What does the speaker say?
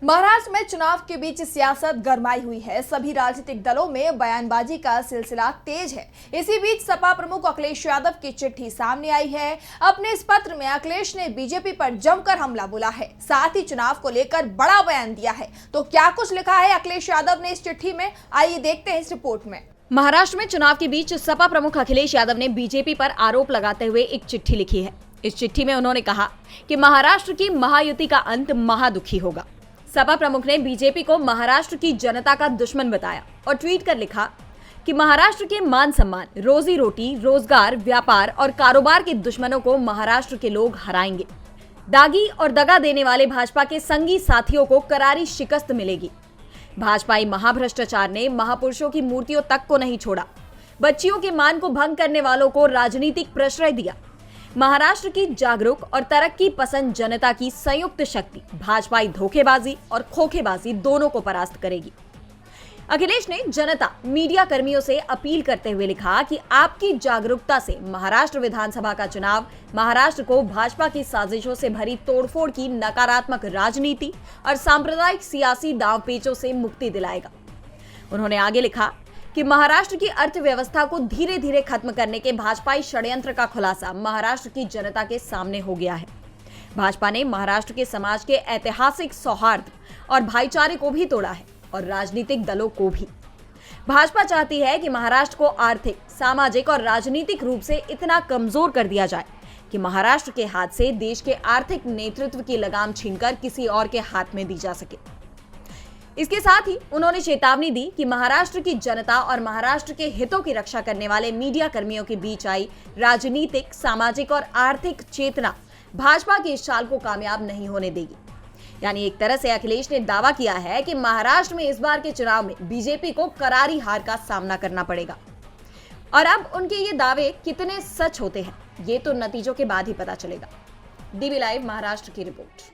महाराष्ट्र में चुनाव के बीच सियासत गरमाई हुई है। सभी राजनीतिक दलों में बयानबाजी का सिलसिला तेज है। इसी बीच सपा प्रमुख अखिलेश यादव की चिट्ठी सामने आई है। अपने इस पत्र में अखिलेश ने बीजेपी पर जमकर हमला बोला है, साथ ही चुनाव को लेकर बड़ा बयान दिया है। तो क्या कुछ लिखा है अखिलेश यादव ने इस चिट्ठी में, आइए देखते हैं इस रिपोर्ट में। महाराष्ट्र में चुनाव के बीच सपा प्रमुख अखिलेश यादव ने बीजेपी पर आरोप लगाते हुए एक चिट्ठी लिखी है। इस चिट्ठी में उन्होंने कहा कि महाराष्ट्र की महायुति का अंत महादुखी होगा। सपा प्रमुख ने बीजेपी को महाराष्ट्र की जनता का दुश्मन बताया और ट्वीट कर लिखा कि महाराष्ट्र के मान सम्मान, रोजी रोटी, रोजगार, व्यापार और कारोबार के दुश्मनों को महाराष्ट्र के लोग हराएंगे। दागी और दगा देने वाले भाजपा के संगी साथियों को करारी शिकस्त मिलेगी। भाजपाई महाभ्रष्टाचार ने महापुरुषों की मूर्तियों तक को नहीं छोड़ा। बच्चियों के मान को भंग करने वालों को राजनीतिक प्रश्रय दिया। महाराष्ट्र की जागरूक और तरक्की पसंद जनता की संयुक्त शक्ति भाजपाई धोखेबाजी और खोखेबाजी दोनों को परास्त करेगी। अखिलेश ने जनता, मीडिया कर्मियों से अपील करते हुए लिखा कि आपकी जागरूकता से महाराष्ट्र विधानसभा का चुनाव महाराष्ट्र को भाजपा की साजिशों से भरी तोड़फोड़ की नकारात्मक राजनीति और सांप्रदायिक सियासी दांवपेचों से मुक्ति दिलाएगा। उन्होंने आगे लिखा कि महाराष्ट्र की अर्थव्यवस्था को धीरे धीरे खत्म करने के भाजपाई षड्यंत्र का खुलासा महाराष्ट्र की जनता के सामने हो गया है। भाजपा ने महाराष्ट्र के समाज के ऐतिहासिक सौहार्द और भाईचारे को भी तोड़ा है और राजनीतिक दलों को भी। भाजपा चाहती है कि महाराष्ट्र को आर्थिक, सामाजिक और राजनीतिक रूप से इतना कमजोर कर दिया जाए कि महाराष्ट्र के हाथ से देश के आर्थिक नेतृत्व की लगाम छीनकर किसी और के हाथ में दी जा सके। इसके साथ ही उन्होंने चेतावनी दी कि महाराष्ट्र की जनता और महाराष्ट्र के हितों की रक्षा करने वाले मीडिया कर्मियों के बीच आई राजनीतिक, सामाजिक और आर्थिक चेतना भाजपा की इस चाल को कामयाब नहीं होने देगी। यानी एक तरह से अखिलेश ने दावा किया है कि महाराष्ट्र में इस बार के चुनाव में बीजेपी को करारी हार का सामना करना पड़ेगा। और अब उनके ये दावे कितने सच होते हैं, ये तो नतीजों के बाद ही पता चलेगा। डीबी लाइव महाराष्ट्र की रिपोर्ट।